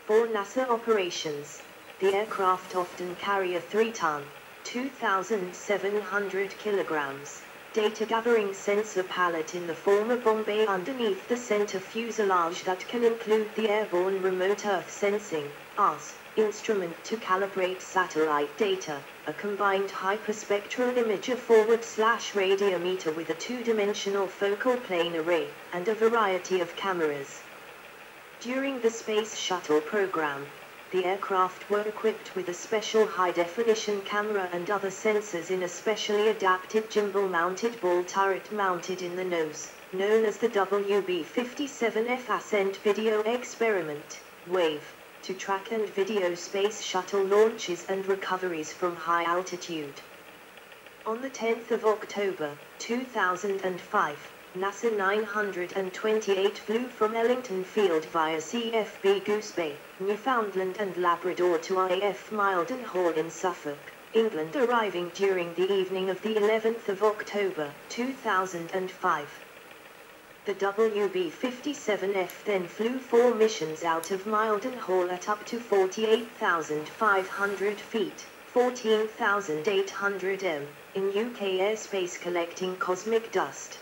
For NASA operations, the aircraft often carry a 3-ton, 2,700 kilograms, data-gathering sensor pallet in the former bomb bay underneath the center fuselage that can include the airborne remote Earth sensing (ARS) instrument to calibrate satellite data, a combined hyperspectral imager forward/radiometer with a 2-dimensional focal plane array, and a variety of cameras. During the Space Shuttle program, the aircraft were equipped with a special high-definition camera and other sensors in a specially adapted gimbal-mounted ball turret mounted in the nose, known as the RB-57F Ascent Video Experiment, WAVE, to track and video Space Shuttle launches and recoveries from high altitude. On the 10th of October, 2005, NASA 928 flew from Ellington Field via CFB Goose Bay, Newfoundland and Labrador to RAF Mildenhall in Suffolk, England, arriving during the evening of the 11th of October, 2005. The RB-57F then flew 4 missions out of Mildenhall at up to 48,500 feet, 14,800 m, in UK airspace collecting cosmic dust.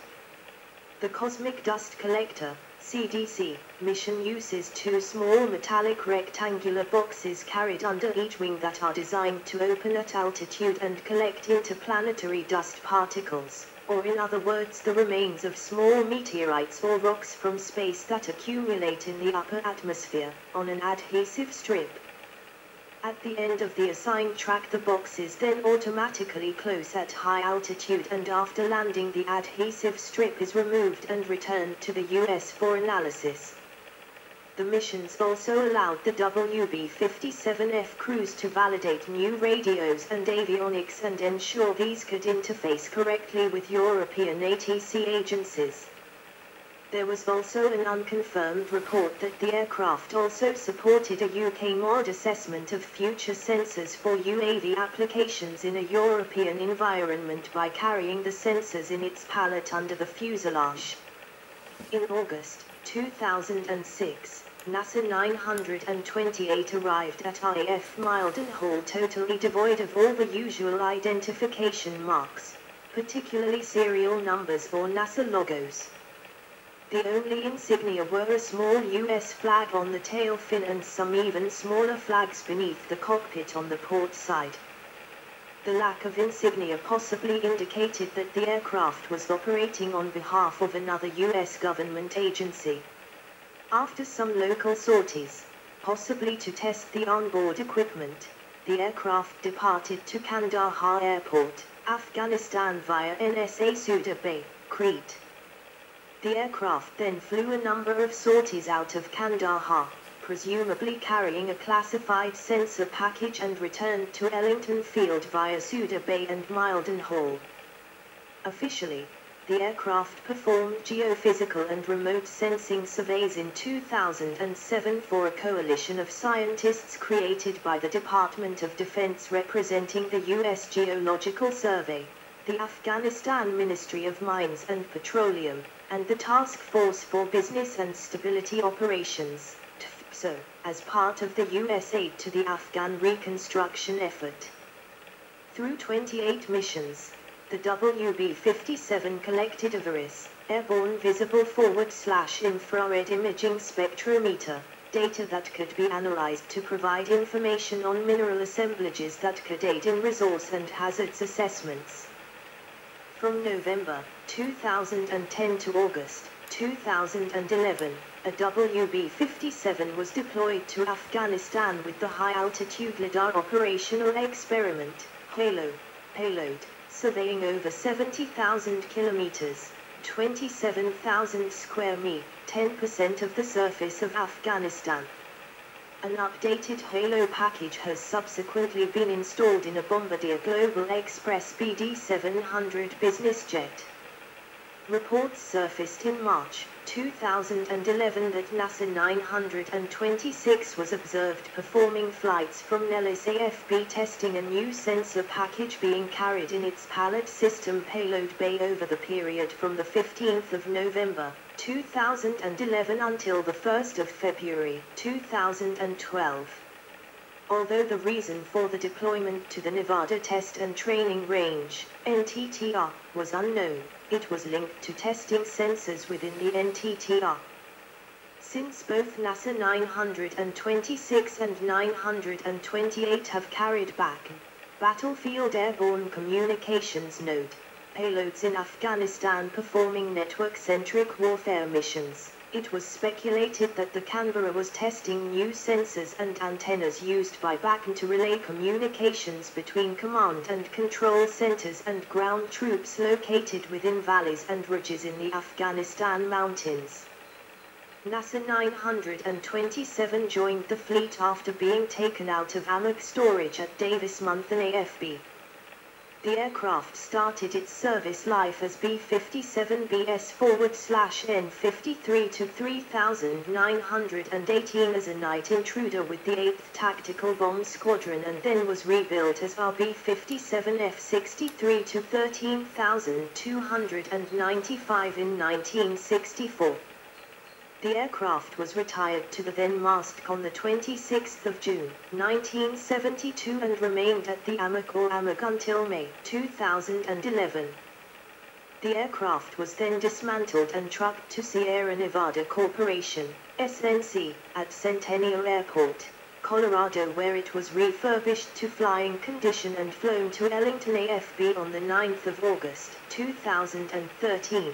The Cosmic Dust Collector, CDC, mission uses 2 small metallic rectangular boxes carried under each wing that are designed to open at altitude and collect interplanetary dust particles, or in other words the remains of small meteorites or rocks from space that accumulate in the upper atmosphere, on an adhesive strip. At the end of the assigned track, the boxes then automatically close at high altitude, and after landing the adhesive strip is removed and returned to the US for analysis. The missions also allowed the RB-57F crews to validate new radios and avionics and ensure these could interface correctly with European ATC agencies. There was also an unconfirmed report that the aircraft also supported a UK mod assessment of future sensors for UAV applications in a European environment by carrying the sensors in its pallet under the fuselage. In August 2006, NASA 928 arrived at RAF Mildenhall totally devoid of all the usual identification marks, particularly serial numbers or NASA logos. The only insignia were a small US flag on the tail fin and some even smaller flags beneath the cockpit on the port side. The lack of insignia possibly indicated that the aircraft was operating on behalf of another US government agency. After some local sorties, possibly to test the onboard equipment, the aircraft departed to Kandahar Airport, Afghanistan via NSA Suda Bay, Crete. The aircraft then flew a number of sorties out of Kandahar, presumably carrying a classified sensor package, and returned to Ellington Field via Suda Bay and Mildenhall. Officially, the aircraft performed geophysical and remote sensing surveys in 2007 for a coalition of scientists created by the Department of Defense representing the U.S. Geological Survey, the Afghanistan Ministry of Mines and Petroleum, and the Task Force for Business and Stability Operations, TFSO, as part of the U.S. aid to the Afghan reconstruction effort. Through 28 missions, the RB-57 collected a VIRIS, airborne visible forward/infrared imaging spectrometer, data that could be analyzed to provide information on mineral assemblages that could aid in resource and hazards assessments. From November 2010 to August 2011, a RB-57 was deployed to Afghanistan with the High-Altitude Lidar Operational Experiment, HALO, payload, surveying over 70,000 kilometers, 27,000 square mi, 10% of the surface of Afghanistan. An updated HALO package has subsequently been installed in a Bombardier Global Express BD-700 business jet. Reports surfaced in March 2011 that NASA 926 was observed performing flights from Nellis AFB, testing a new sensor package being carried in its pallet system payload bay over the period from the 15th of November 2011 until the 1st of February 2012. Although the reason for the deployment to the Nevada Test and Training Range, NTTR, was unknown, it was linked to testing sensors within the NTTR. Since both NASA 926 and 928 have carried back battlefield airborne communications node payloads in Afghanistan performing network-centric warfare missions, it was speculated that the Canberra was testing new sensors and antennas used by BACN to relay communications between command and control centers and ground troops located within valleys and ridges in the Afghanistan mountains. NASA 927 joined the fleet after being taken out of ammunition storage at Davis-Monthan AFB. The aircraft started its service life as B-57BS/N53 to 3918 as a night intruder with the 8th Tactical Bomb Squadron and then was rebuilt as RB-57F 63 to 13295 in 1964. The aircraft was retired to the then MASTC on the 26th of June, 1972 and remained at the AMC until May 2011. The aircraft was then dismantled and trucked to Sierra Nevada Corporation, SNC, at Centennial Airport, Colorado, where it was refurbished to flying condition and flown to Ellington AFB on the 9th of August 2013.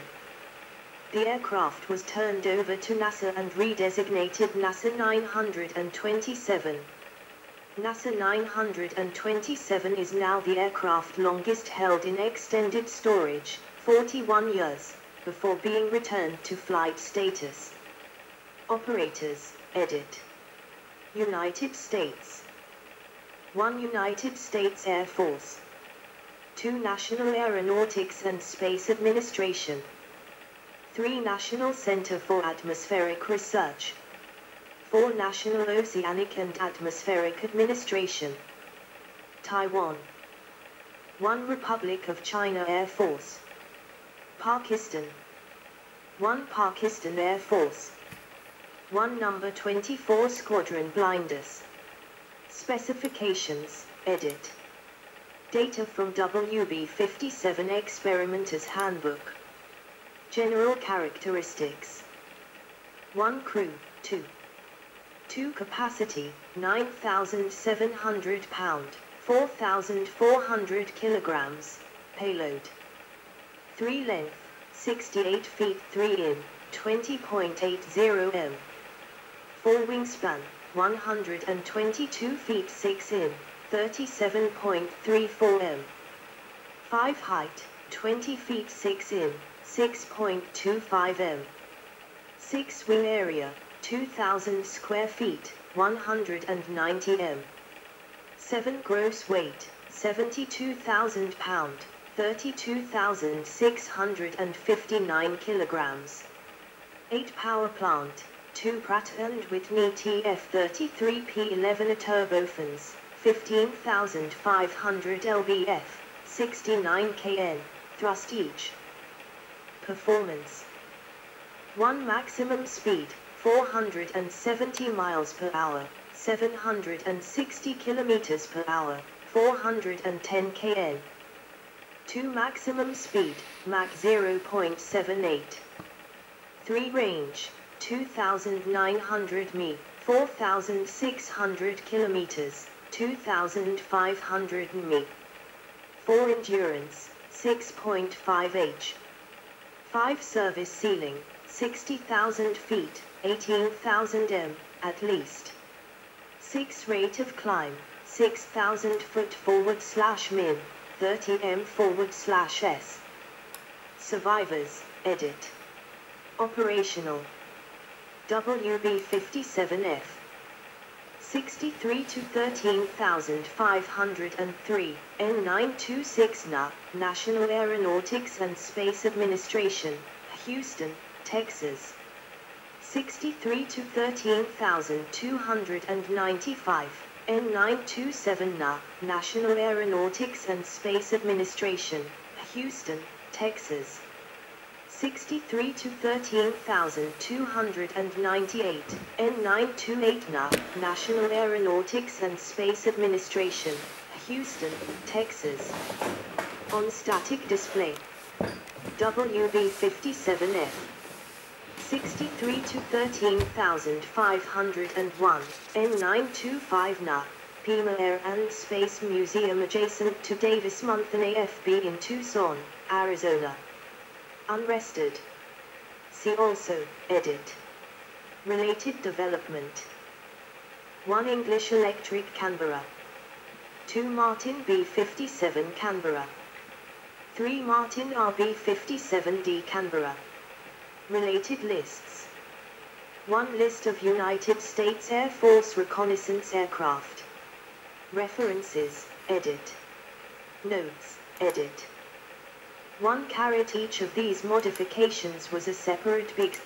The aircraft was turned over to NASA and redesignated NASA 927. NASA 927 is now the aircraft longest held in extended storage, 41 years, before being returned to flight status. Operators, edit. United States. 1 United States Air Force. 2 National Aeronautics and Space Administration. 3 National Center for Atmospheric Research. 4 National Oceanic and Atmospheric Administration. Taiwan. 1 Republic of China Air Force. Pakistan. 1 Pakistan Air Force. 1 Number 24 Squadron Blinders. Specifications, edit. Data from WB-57 Experimenter's Handbook. General characteristics. 1 Crew, 2. 2 Capacity, 9,700 pound, 4,400 kilograms, payload. 3 Length, 68 feet 3 in, 20.80 m. 4 Wingspan, 122 feet 6 in, 37.34 m. 5 Height, 20 feet 6 in, 6.25 m. 6 Wing area, 2,000 square feet, 190 m. 7 Gross weight, 72,000 pound, 32,659 kilograms. 8 Power plant, 2 Pratt & Whitney TF33P11 turbofans, 15,500 lbf, 69 kN, thrust each. Performance. 1 Maximum speed, 470 miles per hour, 760 kilometers per hour, 410 kN. 2 Maximum speed, Mach 0.78. 3 Range, 2,900 mi, 4,600 kilometers, 2,500 mi. 4 Endurance, 6.5 h. 5 Service ceiling, 60,000 feet, 18,000 m, at least. 6 Rate of climb, 6,000 foot forward/min, 30 m forward/s. Survivors, edit. Operational. WB-57F. 63 to 13,503, N926 NA, National Aeronautics and Space Administration, Houston, Texas. 63 to 13,295, N927 NA, National Aeronautics and Space Administration, Houston, Texas. 63 to 13,298, N928NA, National Aeronautics and Space Administration, Houston, Texas. On static display. RB-57F. 63 to 13,501, N925NA, Pima Air and Space Museum adjacent to Davis-Monthan AFB in Tucson, Arizona. Unrested. See also, edit. Related development. 1 English Electric Canberra. 2 Martin B-57 Canberra. 3 Martin RB-57D Canberra. Related lists. 1 List of United States Air Force reconnaissance aircraft. References, edit. Notes, edit. 1 Each of these modifications was a separate big